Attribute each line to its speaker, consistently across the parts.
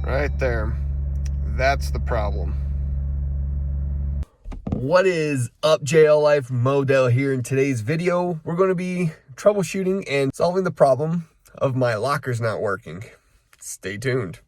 Speaker 1: Right there. That's the problem. What is up, JL Life? Modell here. In today's video, we're going to be troubleshooting and solving the problem of my lockers not working. Stay tuned.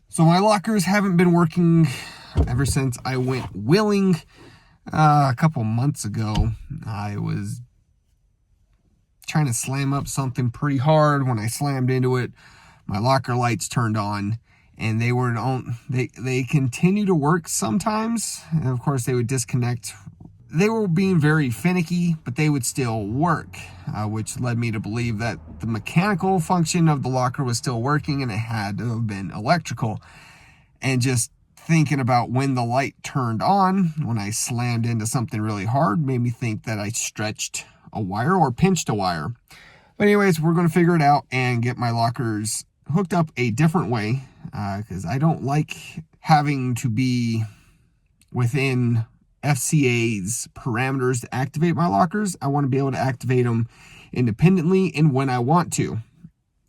Speaker 1: So my lockers haven't been working ever since I went wheeling a couple months ago. I was trying to slam up something pretty hard. When I slammed into it, my locker lights turned on, and they were on. They continue to work sometimes, and of course they would disconnect. They were being very finicky, but they would still work, which led me to believe that the mechanical function of the locker was still working, and it had to have been electrical. And just thinking about when the light turned on, when I slammed into something really hard, made me think that I stretched a wire or pinched a wire. But anyways, we're going to figure it out and get my lockers hooked up a different way, because I don't like having to be within FCA's parameters to activate my lockers. I want to be able to activate them independently and when I want to.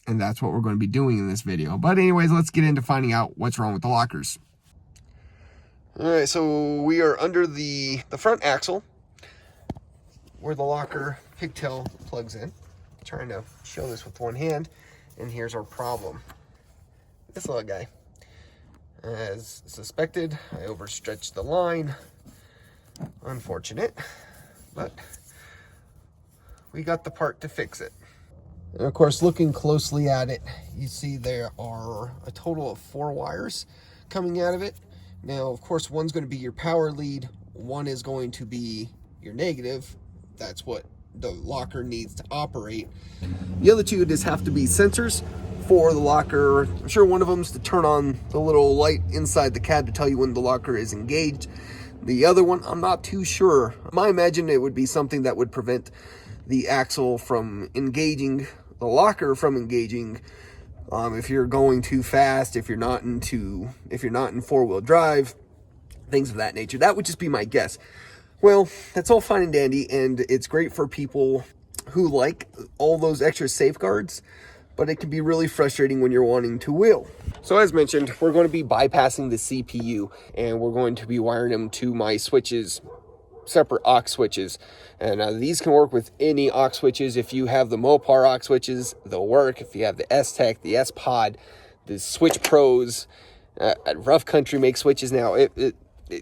Speaker 1: And that's what we're going to be doing in this video. But anyways, let's get into finding out what's wrong with the lockers. All right, so we are under the front axle where the locker pigtail plugs in. I'm trying to show this with one hand, and here's our problem. This little guy. As suspected, I overstretched the line. Unfortunate, but we got the part to fix it. And of course, looking closely at it, you see there are a total of 4 wires coming out of it. Now, of course, one's going to be your power lead, one is going to be your negative. That's what the locker needs to operate. The other two just have to be sensors for the locker. I'm sure one of them is to turn on the little light inside the cab to tell you when the locker is engaged. The other one, I'm not too sure. I imagine it would be something that would prevent the axle from engaging, the locker from engaging. If you're going too fast, if you're not in 4-wheel drive, things of that nature. That would just be my guess. Well, that's all fine and dandy, and it's great for people who like all those extra safeguards, but it can be really frustrating when you're wanting to wheel. So as mentioned, we're going to be bypassing the CPU, and we're going to be wiring them to my switches, separate aux switches. And these can work with any aux switches. If you have the Mopar aux switches, they'll work. If you have the S-Tech, the S-Pod, the Switch Pros, Rough Country makes switches now.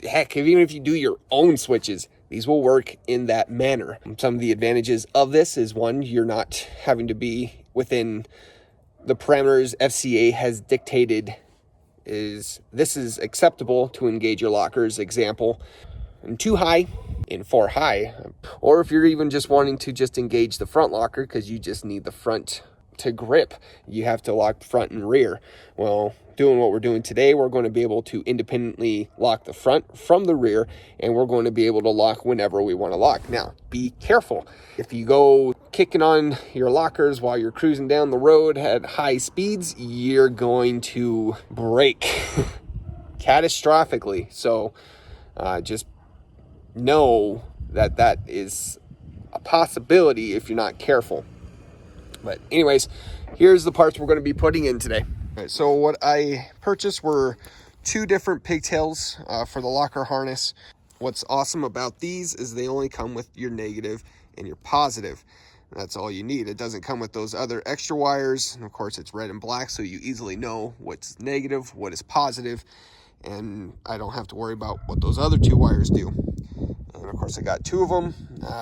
Speaker 1: Heck, even if you do your own switches, these will work in that manner. Some of the advantages of this is, one, you're not having to be within the parameters FCA has dictated. This is acceptable to engage your lockers, example, in 2 high, in 4 high. Or if you're even just wanting to just engage the front locker because you just need the front to grip, you have to lock front and rear. Well, doing what we're doing today, we're going to be able to independently lock the front from the rear, and we're going to be able to lock whenever we want to lock. Now, be careful. If you go kicking on your lockers while you're cruising down the road at high speeds, you're going to break catastrophically. So just know that that is a possibility if you're not careful. But anyways, here's the parts we're going to be putting in today. All right, so what I purchased were 2 different pigtails for the locker harness. What's awesome about these is they only come with your negative and your positive. That's all you need. It doesn't come with those other extra wires. And of course, it's red and black, so you easily know what's negative, what is positive, and I don't have to worry about what those other 2 wires do. And of course, I got 2 of them.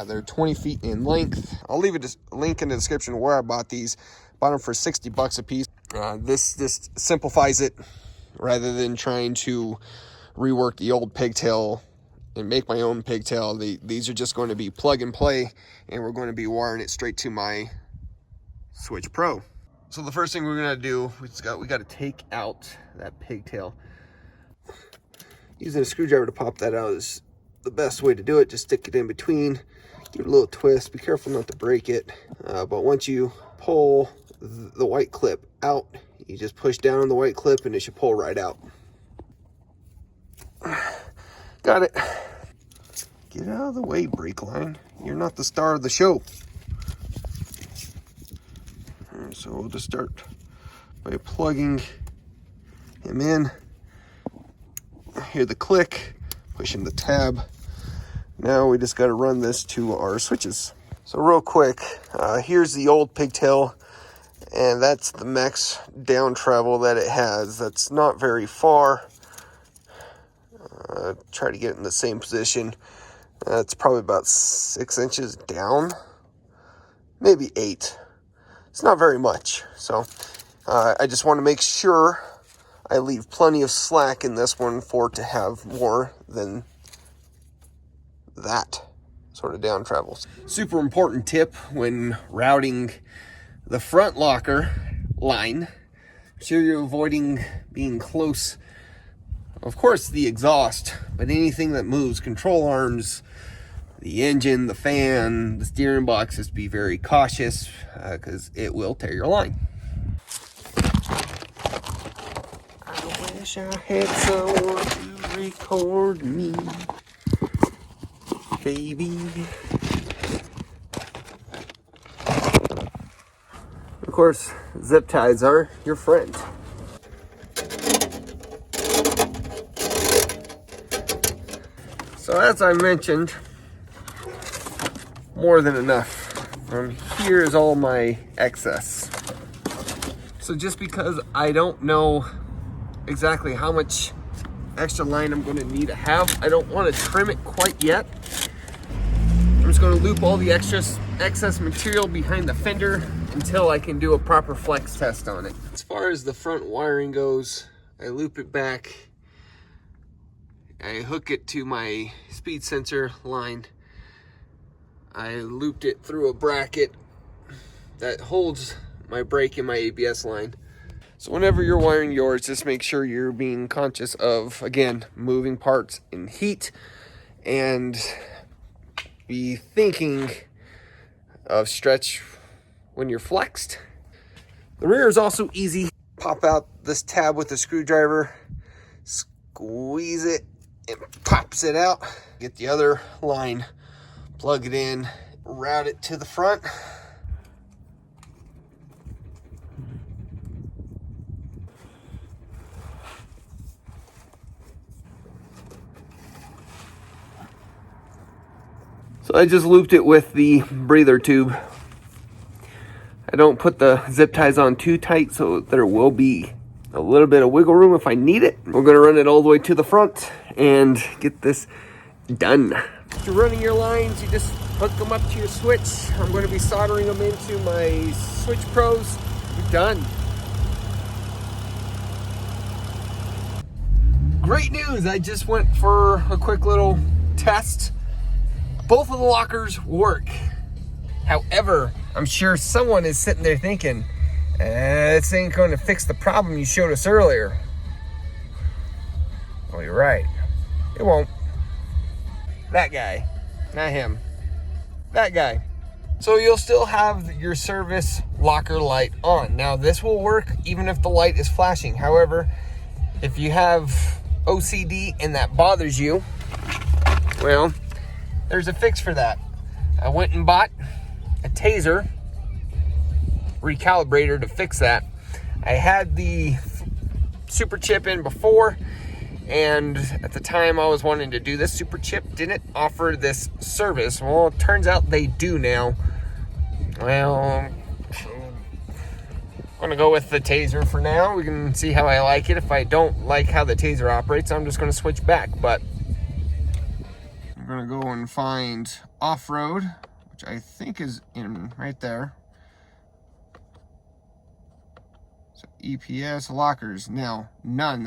Speaker 1: They're 20 feet in length. I'll leave a link in the description where I bought these. Bought them for $60 a piece. This simplifies it rather than trying to rework the old pigtail and make my own pigtail. These are just going to be plug and play, and we're going to be wiring it straight to my Switch Pro. So the first thing we're going to do, we got to take out that pigtail. Using a screwdriver to pop that out is the best way to do it. Just stick it in between, give it a little twist. Be careful not to break it. But once you pull the white clip out, you just push down on the white clip and it should pull right out. Got it. Get out of the way, brake line. You're not the star of the show. All right, so we'll just start by plugging him in. Hear the click, pushing the tab. Now we just got to run this to our switches. So real quick, here's the old pigtail, and that's the max down travel that it has. That's not very far. Try to get it in the same position. It's probably about 6 inches down, maybe 8. It's not very much. So I just want to make sure I leave plenty of slack in this one for it to have more than that sort of down travels. Super important tip when routing the front locker line. Make sure you're avoiding being close, of course, the exhaust, but anything that moves, control arms, the engine, the fan, the steering box, just be very cautious because it will tear your line. I wish I had someone to record me, baby. Of course, zip ties are your friend. So as I mentioned, more than enough. Here is all my excess. So just because I don't know exactly how much extra line I'm going to need to have, I don't want to trim it quite yet. I'm just going to loop all the excess material behind the fender until I can do a proper flex test on it. As far as the front wiring goes, I loop it back. I hook it to my speed sensor line. I looped it through a bracket that holds my brake and my ABS line. So whenever you're wiring yours, just make sure you're being conscious of, again, moving parts in heat, and be thinking of stretch when you're flexed. The rear is also easy. Pop out this tab with a screwdriver, squeeze it, it pops it out. Get the other line, plug it in, route it to the front. So I just looped it with the breather tube. I don't put the zip ties on too tight, so there will be a little bit of wiggle room if I need it. We're gonna run it all the way to the front and get this done. If you're running your lines, you just hook them up to your switch. I'm gonna be soldering them into my Switch Pros. We're done. Great news, I just went for a quick little test. Both of the lockers work. However, I'm sure someone is sitting there thinking, this ain't going to fix the problem you showed us earlier. Well, you're right. It won't. That guy, not him. That guy. So you'll still have your service locker light on. Now, this will work even if the light is flashing. However, if you have OCD and that bothers you, well, there's a fix for that. I went and bought a Taser Recalibrate Er to fix that. I had the super chip in before, and at the time I was wanting to do this, super chip didn't offer this service. Well, it turns out they do now. Well, I'm gonna go with the Taser for now. We can see how I like it. If I don't like how the Taser operates, I'm just gonna switch back. But I'm gonna go and find off-road, which I think is in right there. So EPS lockers. Now, none.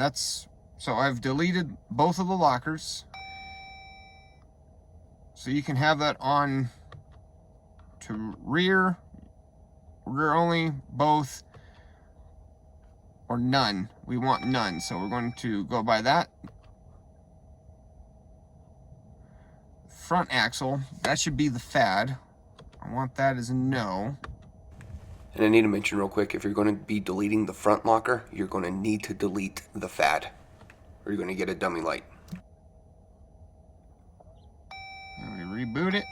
Speaker 1: So I've deleted both of the lockers. So you can have that on to rear only, both, or none. We want none, so we're going to go by that. Front axle, that should be the FAD. I want that as a no. And I need to mention real quick, if you're going to be deleting the front locker, you're going to need to delete the FAD, or you're going to get a dummy light. boot it.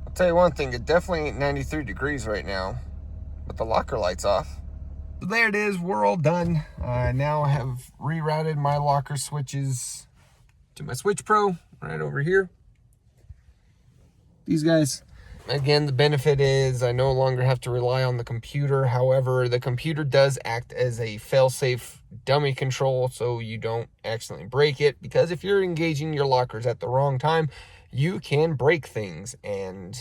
Speaker 1: I'll tell you one thing, it definitely ain't 93 degrees right now with the locker lights off. There it is, we're all done. I now have rerouted my locker switches to my Switch Pro right over here. These guys. Again, the benefit is I no longer have to rely on the computer. However, the computer does act as a fail-safe dummy control so you don't accidentally break it, because if you're engaging your lockers at the wrong time, you can break things. And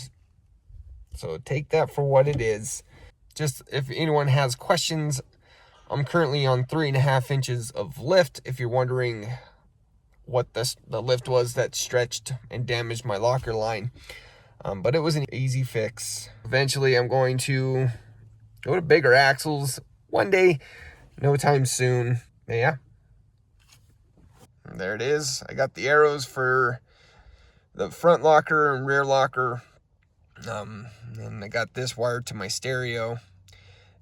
Speaker 1: so take that for what it is. Just if anyone has questions, I'm currently on 3.5 inches of lift. If you're wondering what the lift was that stretched and damaged my locker line. But it was an easy fix. Eventually, I'm going to go to bigger axles one day, no time soon. Yeah. And there it is. I got the arrows for the front locker and rear locker. And I got this wired to my stereo.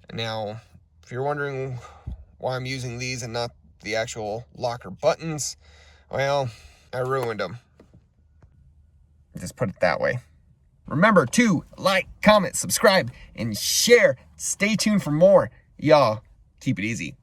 Speaker 1: And now, if you're wondering why I'm using these and not the actual locker buttons, well, I ruined them. Just put it that way. Remember to like, comment, subscribe, and share. Stay tuned for more. Y'all, keep it easy.